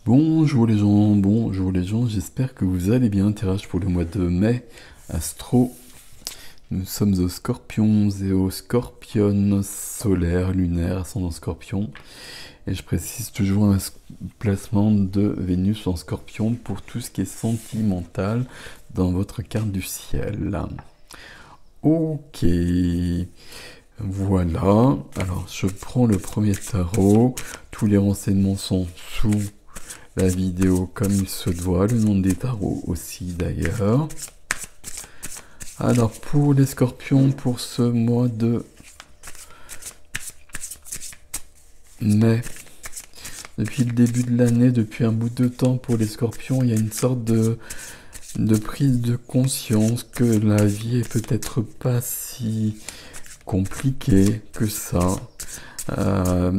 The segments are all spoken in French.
Bonjour les gens, j'espère que vous allez bien. Tirage pour le mois de mai, Astro. Nous sommes aux Scorpions et aux Scorpions solaires, lunaires, ascendant Scorpion. Et je précise toujours un placement de Vénus en Scorpion pour tout ce qui est sentimental dans votre carte du ciel. Ok, voilà. Alors je prends le premier tarot. Tous les renseignements sont sous la vidéo comme il se doit, le nom des tarots aussi d'ailleurs. Alors pour les scorpions, pour ce mois de mai, depuis le début de l'année, depuis un bout de temps pour les scorpions, il y a une sorte de prise de conscience que la vie est peut-être pas si compliquée que ça.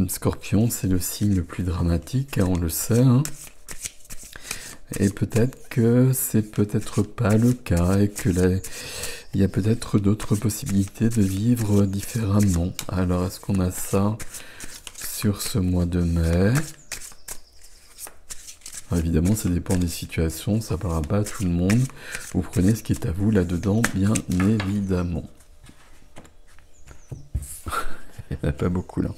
Scorpion, c'est le signe le plus dramatique, hein, on le sait, hein. Et peut-être que c'est peut-être pas le cas et que il y a peut-être d'autres possibilités de vivre différemment. Alors, est-ce qu'on a ça sur ce mois de mai? Alors, évidemment, ça dépend des situations, ça ne parlera pas à tout le monde. Vous prenez ce qui est à vous là-dedans, bien évidemment. Il n'y en a pas beaucoup là.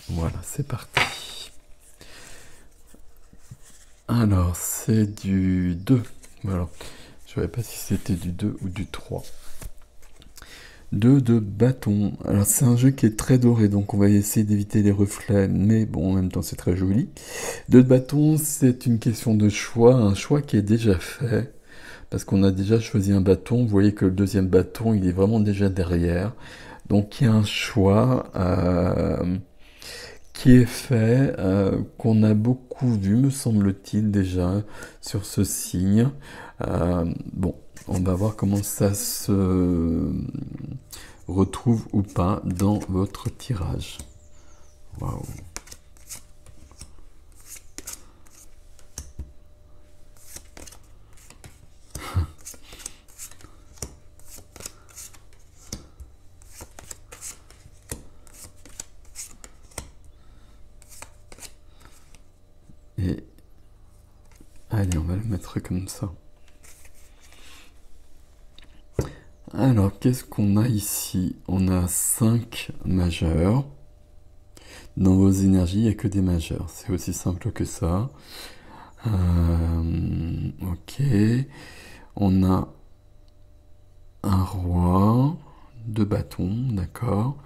Voilà, c'est parti. Alors, c'est du 2. Alors, je ne savais pas si c'était du 2 ou du 3. 2 de bâton. Alors, c'est un jeu qui est très doré, donc on va essayer d'éviter les reflets, mais bon, en même temps, c'est très joli. 2 de bâton, c'est une question de choix, un choix qui est déjà fait, parce qu'on a déjà choisi un bâton. Vous voyez que le deuxième bâton, il est vraiment déjà derrière. Donc, il y a un choix qui est fait, qu'on a beaucoup vu, me semble-t-il, déjà, sur ce signe. Bon, on va voir comment ça se retrouve ou pas dans votre tirage. Waouh! Et allez, on va le mettre comme ça. Alors, qu'est-ce qu'on a ici? On a 5 majeurs. Dans vos énergies, il n'y a que des majeurs. C'est aussi simple que ça. Ok. On a un roi, 2 bâtons, d'accord.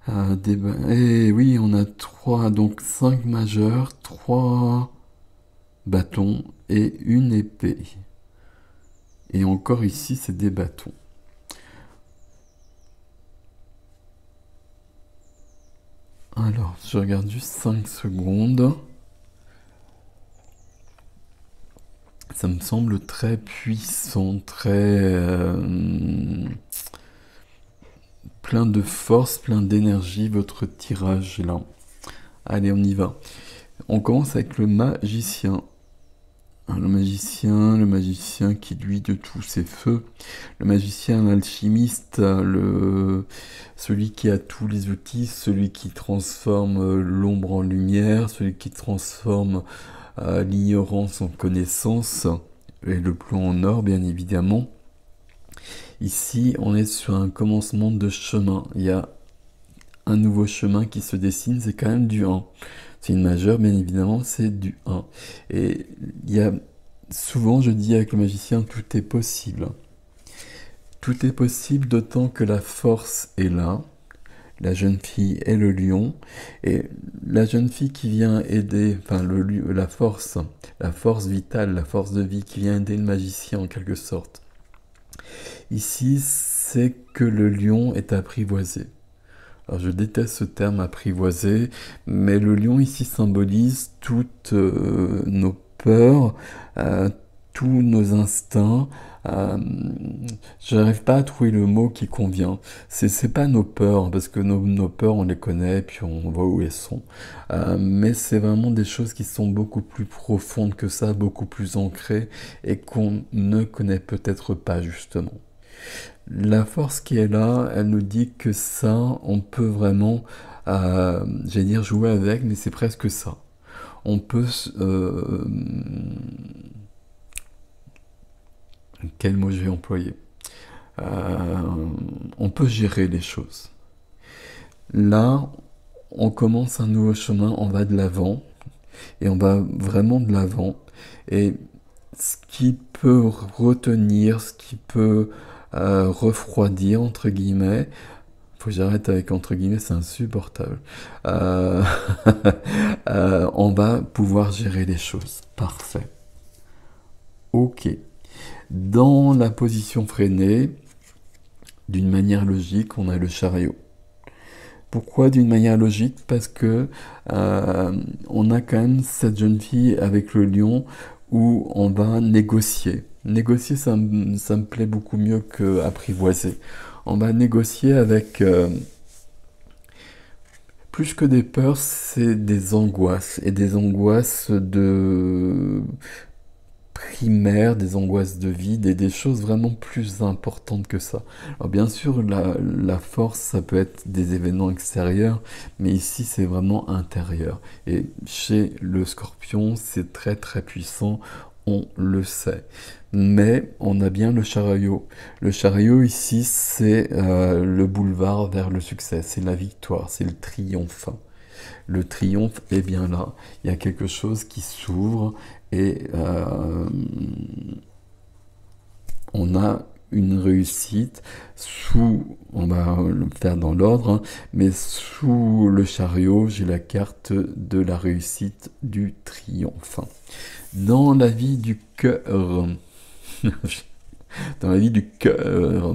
Et oui, on a 3, donc 5 majeurs, 3 bâtons et une épée. Et encore ici, c'est des bâtons. Alors, je regarde juste 5 secondes. Ça me semble très puissant, très plein de force, plein d'énergie, votre tirage là. Allez, on y va. On commence avec le magicien. Le magicien qui lui de tous ses feux. Le magicien, l'alchimiste, celui qui a tous les outils, celui qui transforme l'ombre en lumière, celui qui transforme l'ignorance en connaissance, et le plomb en or, bien évidemment. Ici, on est sur un commencement de chemin. Il y a un nouveau chemin qui se dessine, c'est quand même du 1. C'est une majeure, bien évidemment, c'est du 1. Et il y a souvent, je dis avec le magicien, tout est possible. Tout est possible, d'autant que la force est là. La jeune fille et le lion. Et la jeune fille qui vient aider, enfin la force vitale, la force de vie qui vient aider le magicien en quelque sorte. Ici, c'est que le lion est apprivoisé. Alors je déteste ce terme apprivoisé, mais le lion ici symbolise toutes nos peurs, tous nos instincts. Je n'arrive pas à trouver le mot qui convient. C'est pas nos peurs, parce que nos peurs on les connaît, puis on voit où elles sont. Mais c'est vraiment des choses qui sont beaucoup plus profondes que ça, beaucoup plus ancrées, et qu'on ne connaît peut-être pas justement. La force qui est là, elle nous dit que ça, on peut vraiment j'allais dire jouer avec, mais c'est presque ça. On peut... quel mot je vais employer? On peut gérer les choses. Là, on commence un nouveau chemin, on va de l'avant, et on va vraiment de l'avant. Et ce qui peut retenir, ce qui peut refroidir, entre guillemets, faut que j'arrête avec entre guillemets, c'est insupportable. Euh, on va pouvoir gérer les choses. Parfait. Ok. Dans la position freinée, d'une manière logique, on a le chariot. Pourquoi d'une manière logique? Parce que on a quand même cette jeune fille avec le lion où on va négocier. Négocier, ça me plaît beaucoup mieux qu'apprivoiser. On va négocier avec... plus que des peurs, c'est des angoisses. Et des angoisses de primaires, des angoisses de vide et des choses vraiment plus importantes que ça. Alors bien sûr, la force, ça peut être des événements extérieurs, mais ici, c'est vraiment intérieur. Et chez le scorpion, c'est très très puissant, on le sait. Mais on a bien le chariot. Le chariot ici, c'est le boulevard vers le succès, c'est la victoire, c'est le triomphe. Le triomphe est bien là. Il y a quelque chose qui s'ouvre et on a une réussite on va le faire dans l'ordre, hein, mais sous le chariot, j'ai la carte de la réussite du triomphe. Dans la vie du cœur, dans la vie du cœur,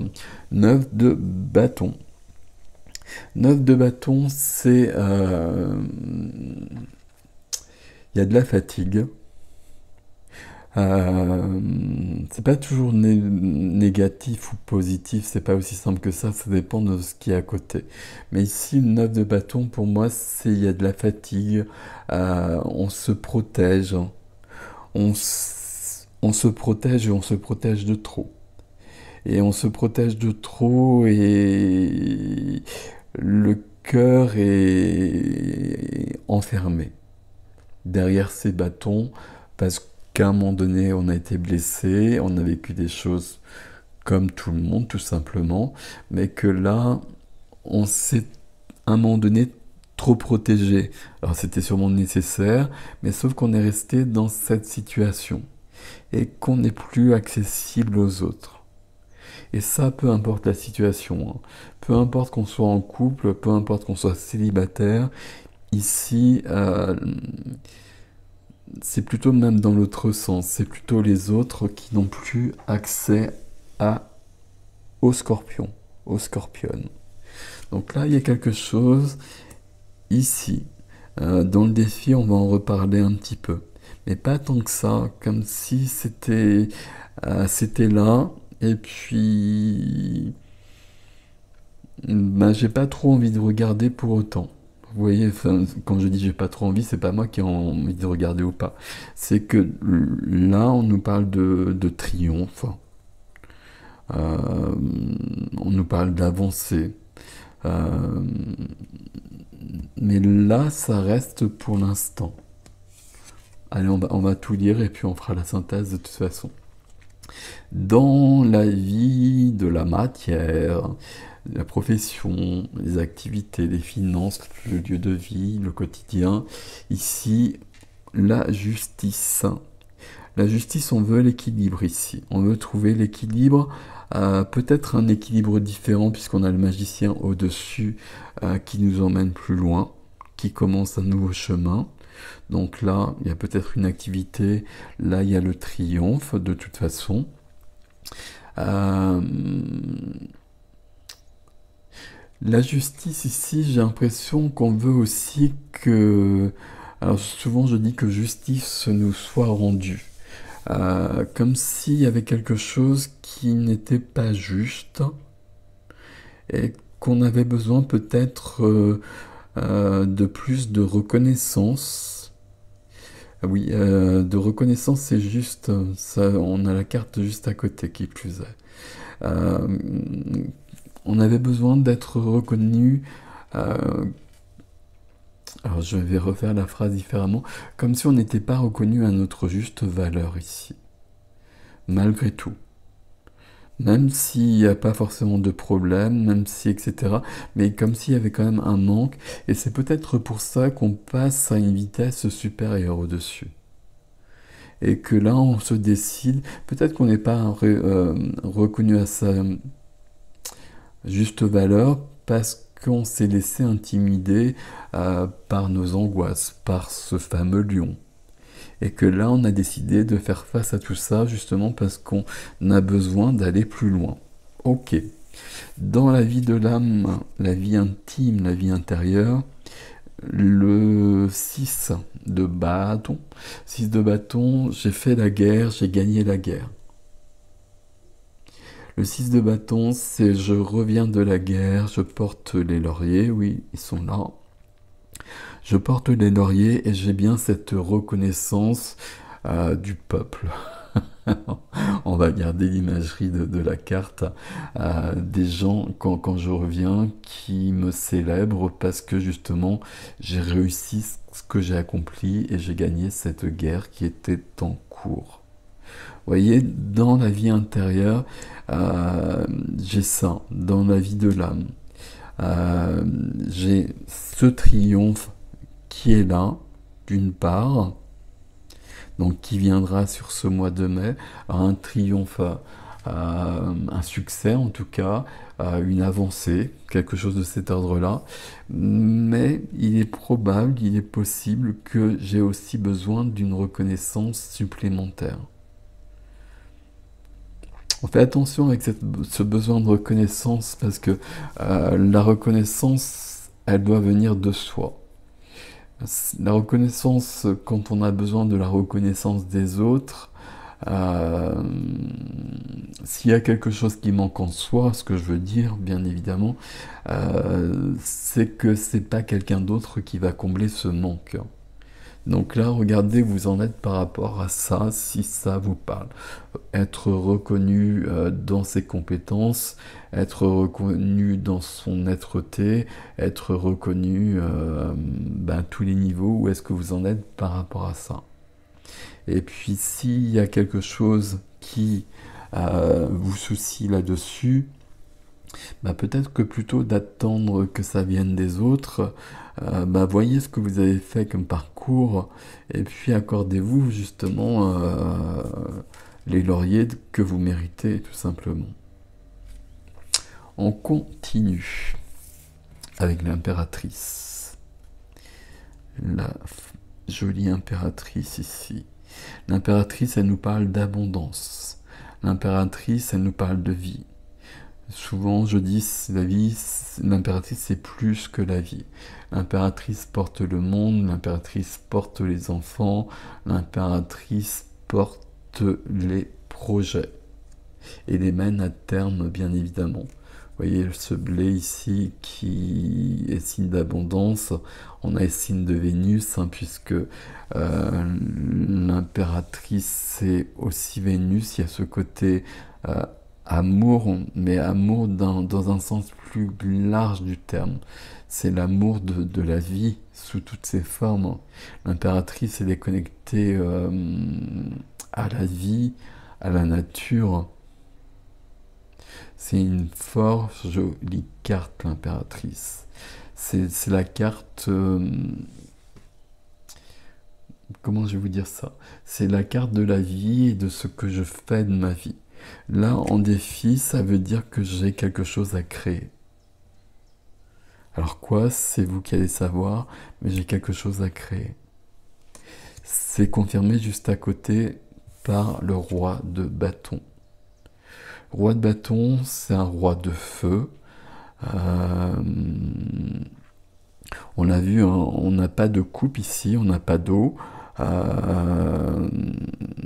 9 de bâton. 9 de bâton, c'est... il y a de la fatigue. C'est pas toujours négatif ou positif, c'est pas aussi simple que ça dépend de ce qui est à côté. Mais ici, le 9 de bâton, pour moi, c'est il y a de la fatigue, on se protège, on se protège et on se protège de trop. Et on se protège de trop et le cœur est enfermé derrière ces bâtons parce qu'à un moment donné, on a été blessé, on a vécu des choses comme tout le monde, tout simplement, mais que là, on s'est à un moment donné trop protégé. Alors c'était sûrement nécessaire, mais sauf qu'on est resté dans cette situation et qu'on n'est plus accessible aux autres. Et ça, peu importe la situation, hein. Peu importe qu'on soit en couple, peu importe qu'on soit célibataire, ici, c'est plutôt même dans l'autre sens, c'est plutôt les autres qui n'ont plus accès aux scorpions, aux scorpionnes. Donc là, il y a quelque chose ici. Dans le défi, on va en reparler un petit peu. Mais pas tant que ça, comme si c'était là, et puis... Ben, j'ai pas trop envie de regarder pour autant. Vous voyez, quand je dis j'ai pas trop envie, c'est pas moi qui ai envie de regarder ou pas. C'est que là, on nous parle de triomphe. On nous parle d'avancée. Mais là, ça reste pour l'instant. Allez, on va tout lire et puis on fera la synthèse de toute façon. Dans la vie de la matière, la profession, les activités, les finances, le lieu de vie, le quotidien, ici, la justice. La justice, on veut l'équilibre ici. On veut trouver l'équilibre, peut-être un équilibre différent puisqu'on a le magicien au-dessus qui nous emmène plus loin, qui commence un nouveau chemin. Donc là, il y a peut-être une activité, là il y a le triomphe de toute façon. La justice ici, j'ai l'impression qu'on veut aussi que... Alors souvent je dis que justice nous soit rendue. Comme s'il y avait quelque chose qui n'était pas juste et qu'on avait besoin peut-être de plus de reconnaissance. Oui, de reconnaissance, c'est juste ça. On a la carte juste à côté qui plus est. On avait besoin d'être reconnu Alors je vais refaire la phrase différemment, comme si on n'était pas reconnu à notre juste valeur ici, malgré tout. Même s'il n'y a pas forcément de problème, même si, etc. Mais comme s'il y avait quand même un manque, et c'est peut-être pour ça qu'on passe à une vitesse supérieure au-dessus. Et que là, on se décide, peut-être qu'on n'est pas reconnu à sa juste valeur, parce qu'on s'est laissé intimider par nos angoisses, par ce fameux lion. Et que là, on a décidé de faire face à tout ça, justement parce qu'on a besoin d'aller plus loin. Ok. Dans la vie de l'âme, la vie intime, la vie intérieure, le 6 de bâton. 6 de bâton, j'ai fait la guerre, j'ai gagné la guerre. Le 6 de bâton, c'est je reviens de la guerre, je porte les lauriers, oui, ils sont là. Je porte les lauriers et j'ai bien cette reconnaissance du peuple. On va garder l'imagerie de la carte. Des gens, quand je reviens, qui me célèbrent parce que justement, j'ai réussi ce que j'ai accompli et j'ai gagné cette guerre qui était en cours. Vous voyez, dans la vie intérieure, j'ai ça, dans la vie de l'âme. J'ai ce triomphe qui est là, d'une part, donc qui viendra sur ce mois de mai, un triomphe, un succès en tout cas, une avancée, quelque chose de cet ordre-là. Mais il est probable, il est possible que j'ai aussi besoin d'une reconnaissance supplémentaire. On fait attention avec ce besoin de reconnaissance parce que la reconnaissance, elle doit venir de soi. La reconnaissance, quand on a besoin de la reconnaissance des autres, s'il y a quelque chose qui manque en soi, ce que je veux dire, bien évidemment, c'est que c'est pas quelqu'un d'autre qui va combler ce manque. Donc là, regardez où vous en êtes par rapport à ça, si ça vous parle. Être reconnu dans ses compétences, être reconnu dans son être-té, être reconnu à tous les niveaux, où est-ce que vous en êtes par rapport à ça. Et puis s'il y a quelque chose qui vous soucie là-dessus, peut-être que plutôt d'attendre que ça vienne des autres, voyez ce que vous avez fait comme parcours et puis accordez-vous justement les lauriers que vous méritez tout simplement. On continue avec l'impératrice. La jolie impératrice ici. L'impératrice, elle nous parle d'abondance. L'impératrice, elle nous parle de vie. Souvent, je dis, la vie, l'impératrice, c'est plus que la vie. L'impératrice porte le monde, l'impératrice porte les enfants, l'impératrice porte les projets et les mène à terme, bien évidemment. Vous voyez ce blé ici qui est signe d'abondance. On a le signe de Vénus, puisque l'impératrice, c'est aussi Vénus. Il y a ce côté amour, mais amour dans un sens plus large du terme. C'est l'amour de la vie sous toutes ses formes. L'impératrice, elle est connectée à la vie, à la nature. C'est une fort jolie carte, l'impératrice. C'est la carte... comment je vais vous dire ça? C'est la carte de la vie et de ce que je fais de ma vie. Là, en défi, ça veut dire que j'ai quelque chose à créer. Alors quoi? C'est vous qui allez savoir, mais j'ai quelque chose à créer. C'est confirmé juste à côté par le roi de bâton. Roi de bâton, c'est un roi de feu. On l'a vu, hein, on n'a pas de coupe ici, on n'a pas d'eau.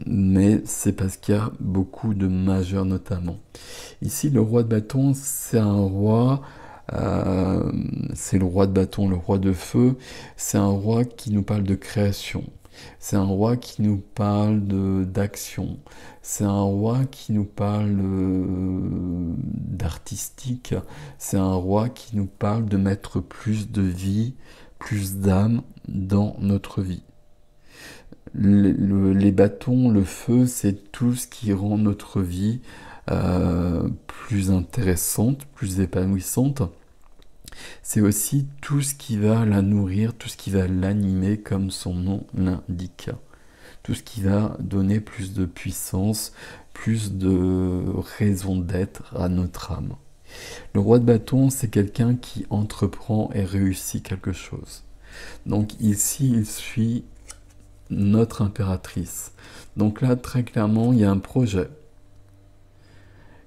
Mais c'est parce qu'il y a beaucoup de majeurs notamment. Ici, le roi de bâton, c'est un roi, c'est le roi de bâton, le roi de feu, c'est un roi qui nous parle de création. C'est un roi qui nous parle d'action. C'est un roi qui nous parle d'artistique. C'est un roi qui nous parle de mettre plus de vie, plus d'âme dans notre vie. Les bâtons, le feu, c'est tout ce qui rend notre vie plus intéressante, plus épanouissante. C'est aussi tout ce qui va la nourrir, tout ce qui va l'animer comme son nom l'indique. Tout ce qui va donner plus de puissance, plus de raison d'être à notre âme. Le roi de bâton, c'est quelqu'un qui entreprend et réussit quelque chose. Donc ici, il suit notre impératrice. Donc là, très clairement, il y a un projet.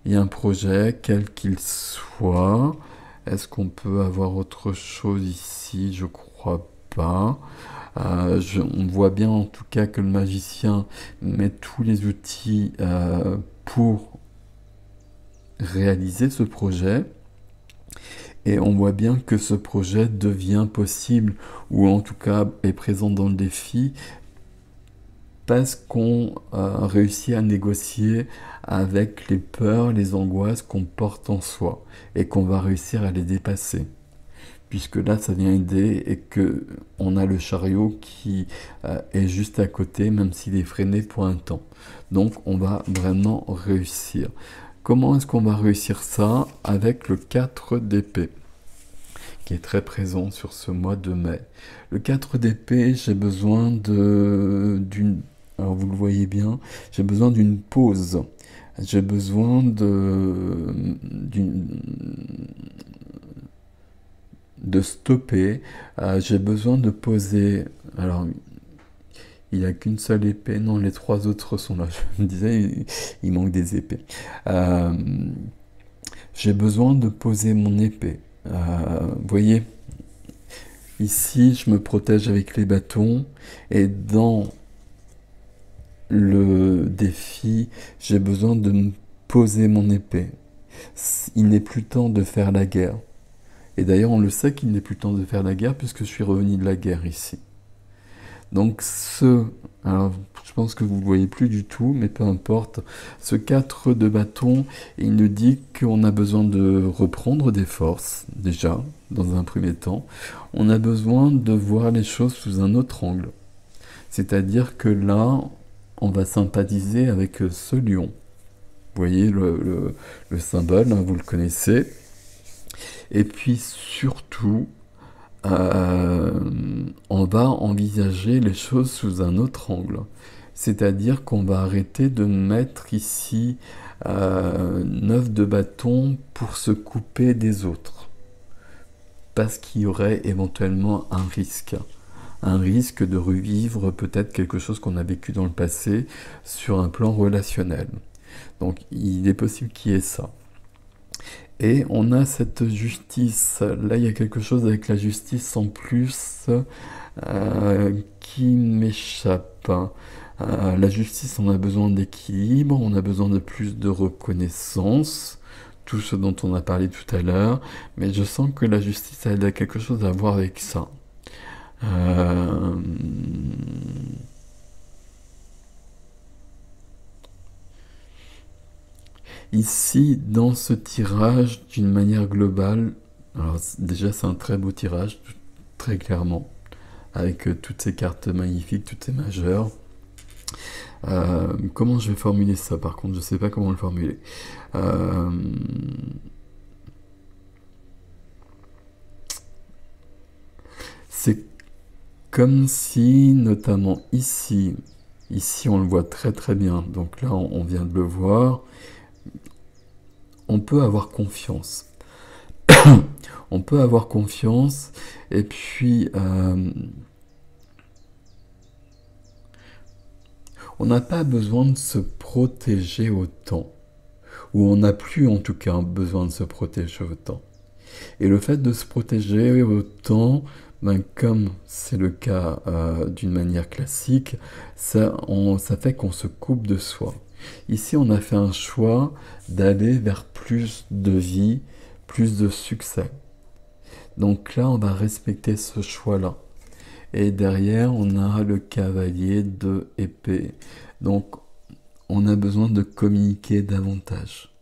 Il y a un projet, quel qu'il soit. Est-ce qu'on peut avoir autre chose ici? Je crois pas. On voit bien en tout cas que le magicien met tous les outils pour réaliser ce projet. Et on voit bien que ce projet devient possible, ou en tout cas est présent dans le défi, parce qu'on réussit à négocier avec les peurs, les angoisses qu'on porte en soi, et qu'on va réussir à les dépasser. Puisque là, ça vient aider et que on a le chariot qui est juste à côté, même s'il est freiné pour un temps. Donc, on va vraiment réussir. Comment est-ce qu'on va réussir ça? Avec le 4 d'épée, qui est très présent sur ce mois de mai. Le 4 d'épée, j'ai besoin d'une... Alors, vous le voyez bien, j'ai besoin d'une pause. J'ai besoin de stopper, j'ai besoin de poser. Alors, il n'y a qu'une seule épée, non, les trois autres sont là. Je me disais, il manque des épées. J'ai besoin de poser mon épée. Vous voyez, ici, je me protège avec les bâtons, et dans le défi, j'ai besoin de me poser mon épée. Il n'est plus temps de faire la guerre. Et d'ailleurs, on le sait qu'il n'est plus temps de faire la guerre puisque je suis revenu de la guerre ici. Donc alors je pense que vous ne le voyez plus du tout, mais peu importe, ce 4 de bâton, il nous dit qu'on a besoin de reprendre des forces, déjà, dans un premier temps. On a besoin de voir les choses sous un autre angle. C'est-à-dire que là, on va sympathiser avec ce lion. Vous voyez le symbole, hein, vous le connaissez. Et puis surtout, on va envisager les choses sous un autre angle. C'est-à-dire qu'on va arrêter de mettre ici 9 de bâton pour se couper des autres. Parce qu'il y aurait éventuellement un risque. Un risque de revivre peut-être quelque chose qu'on a vécu dans le passé sur un plan relationnel. Donc il est possible qu'il y ait ça. Et on a cette justice. Là, il y a quelque chose avec la justice en plus qui m'échappe. La justice, on a besoin d'équilibre, on a besoin de plus de reconnaissance, tout ce dont on a parlé tout à l'heure, mais je sens que la justice, elle a quelque chose à voir avec ça. Ici, dans ce tirage, d'une manière globale, alors déjà c'est un très beau tirage, très clairement, avec toutes ces cartes magnifiques, toutes ces majeures. Comment je vais formuler ça par contre? Je ne sais pas comment le formuler. C'est comme si, notamment ici on le voit très très bien, donc là on vient de le voir, on peut avoir confiance. On peut avoir confiance, et puis on n'a pas besoin de se protéger autant, ou on n'a plus en tout cas besoin de se protéger autant. Et le fait de se protéger autant, comme c'est le cas d'une manière classique, ça fait qu'on se coupe de soi. Ici, on a fait un choix d'aller vers plus de vie, plus de succès. Donc là, on va respecter ce choix-là. Et derrière, on a le cavalier de épée. Donc, on a besoin de communiquer davantage.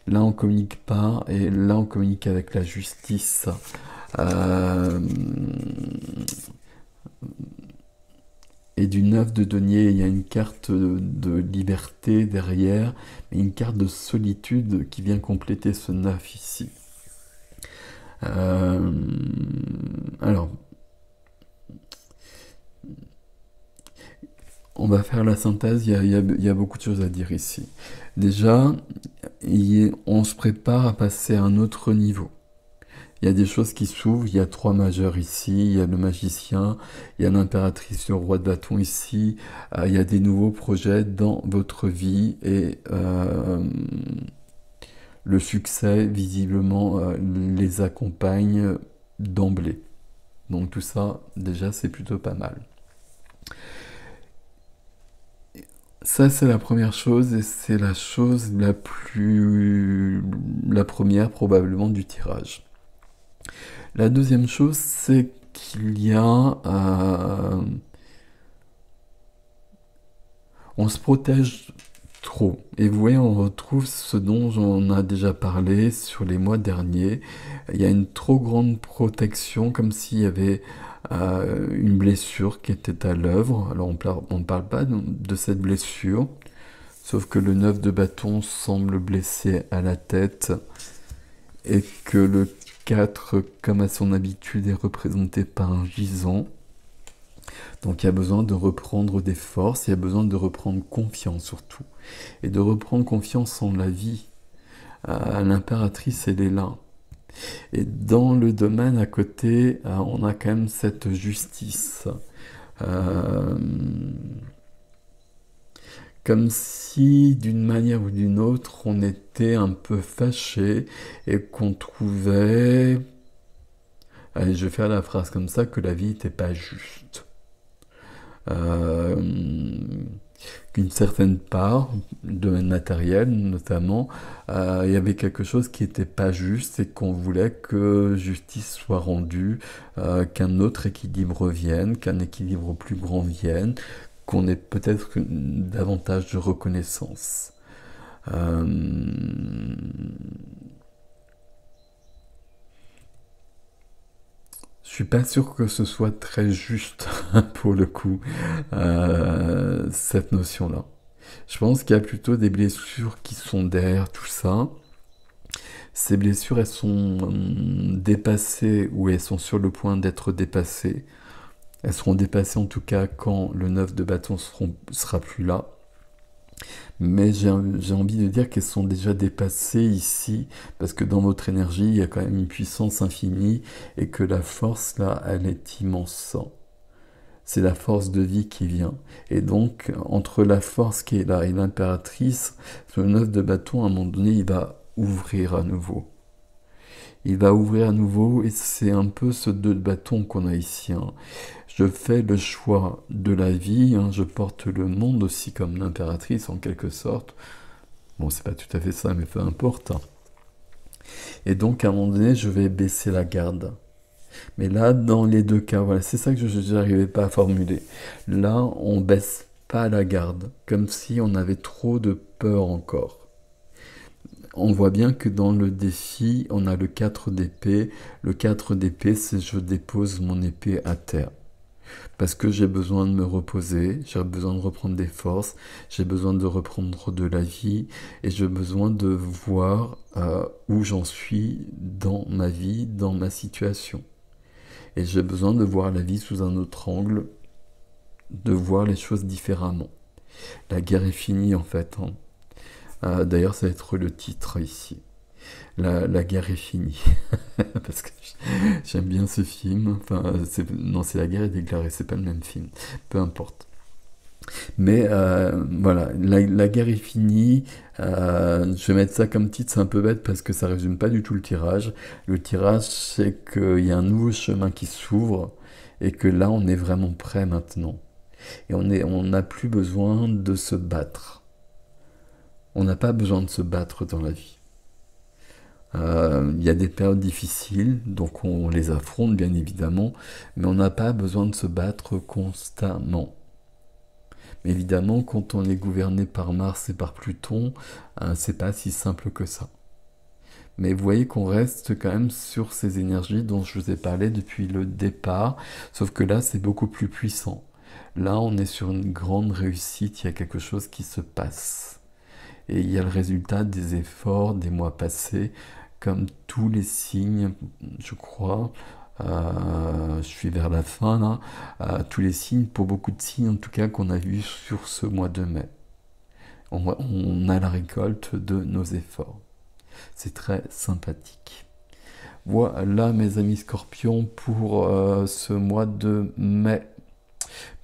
Là, on communique pas, et là, on communique avec la justice. Euh, et du 9 de denier, il y a une carte de liberté derrière, mais une carte de solitude qui vient compléter ce 9 ici. Euh, alors, on va faire la synthèse, il y a beaucoup de choses à dire ici. Déjà, on se prépare à passer à un autre niveau. Il y a des choses qui s'ouvrent, il y a 3 majeurs ici, il y a le magicien, il y a l'impératrice, le roi de bâton ici, il y a des nouveaux projets dans votre vie et le succès, visiblement, les accompagne d'emblée. Donc tout ça, déjà, c'est plutôt pas mal. Ça, c'est la première chose et c'est la chose la première probablement du tirage. La deuxième chose, c'est qu'il y a... on se protège trop. Et vous voyez, on retrouve ce dont on a déjà parlé sur les mois derniers. Il y a une trop grande protection, comme s'il y avait une blessure qui était à l'œuvre. Alors on ne parle pas de cette blessure, sauf que le 9 de bâton semble blessé à la tête et que le 4, comme à son habitude, est représenté par un gisant. Donc il y a besoin de reprendre des forces, il y a besoin de reprendre confiance surtout. Et de reprendre confiance en la vie. L'impératrice, elle est là. Et dans le domaine à côté, on a quand même cette justice. Comme si, d'une manière ou d'une autre, on était un peu fâché et qu'on trouvait... Allez, je vais faire la phrase comme ça, que la vie n'était pas juste. Qu'une certaine part, domaine matériel notamment, il y avait quelque chose qui n'était pas juste et qu'on voulait que justice soit rendue, qu'un autre équilibre vienne, qu'un équilibre plus grand vienne, qu'on ait peut-être davantage de reconnaissance. Je suis pas sûr que ce soit très juste pour le coup, cette notion-là. Je pense qu'il y a plutôt des blessures qui sont derrière tout ça. Ces blessures, elles sont dépassées ou elles sont sur le point d'être dépassées. Elles seront dépassées en tout cas quand le 9 de bâton sera plus là. Mais j'ai envie de dire qu'elles sont déjà dépassées ici, parce que dans votre énergie, il y a quand même une puissance infinie, et que la force, là, elle est immense. C'est la force de vie qui vient. Et donc, entre la force qui est là et l'impératrice, le 9 de bâton, à un moment donné, il va ouvrir à nouveau. Il va ouvrir à nouveau, et c'est un peu ce 2 de bâton qu'on a ici. Je fais le choix de la vie, je porte le monde aussi comme l'impératrice en quelque sorte. Bon, c'est pas tout à fait ça, mais peu importe. Et donc, à un moment donné, je vais baisser la garde. Mais là, dans les deux cas, voilà, c'est ça que je n'arrivais pas à formuler. Là, on baisse pas la garde, comme si on avait trop de peur encore. On voit bien que dans le défi, on a le 4 d'épée. Le 4 d'épée, c'est je dépose mon épée à terre. Parce que j'ai besoin de me reposer, j'ai besoin de reprendre des forces, j'ai besoin de reprendre de la vie, et j'ai besoin de voir où j'en suis dans ma vie, dans ma situation. Et j'ai besoin de voir la vie sous un autre angle, de voir les choses différemment. La guerre est finie en fait. D'ailleurs, ça va être le titre ici. La guerre est finie. Parce que j'aime bien ce film. Enfin, non, c'est La guerre est déclarée, c'est pas le même film. Peu importe. Mais voilà, la guerre est finie. Je vais mettre ça comme titre, c'est un peu bête parce que ça résume pas du tout le tirage. Le tirage, c'est qu'il y a un nouveau chemin qui s'ouvre et que là, on est vraiment prêt maintenant. Et on n'a plus besoin de se battre. On n'a pas besoin de se battre dans la vie. Il y a des périodes difficiles, donc on les affronte bien évidemment, mais on n'a pas besoin de se battre constamment. Mais évidemment, quand on est gouverné par Mars et par Pluton, c'est pas si simple que ça. Mais vous voyez qu'on reste quand même sur ces énergies dont je vous ai parlé depuis le départ, sauf que là, c'est beaucoup plus puissant. Là, on est sur une grande réussite, il y a quelque chose qui se passe. Et il y a le résultat des efforts des mois passés, comme tous les signes, je crois. Je suis vers la fin là. Tous les signes, pour beaucoup de signes en tout cas, qu'on a vus sur ce mois de mai. On a la récolte de nos efforts. C'est très sympathique. Voilà mes amis scorpions pour ce mois de mai.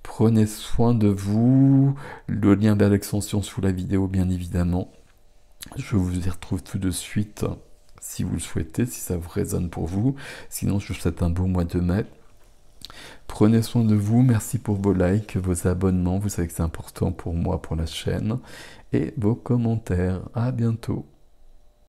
Prenez soin de vous. Le lien vers l'extension sous la vidéo bien évidemment. Je vous y retrouve tout de suite si vous le souhaitez, si ça vous résonne pour vous. Sinon je vous souhaite un beau mois de mai. Prenez soin de vous, merci pour vos likes, vos abonnements, vous savez que c'est important pour moi, pour la chaîne, et vos commentaires. À bientôt.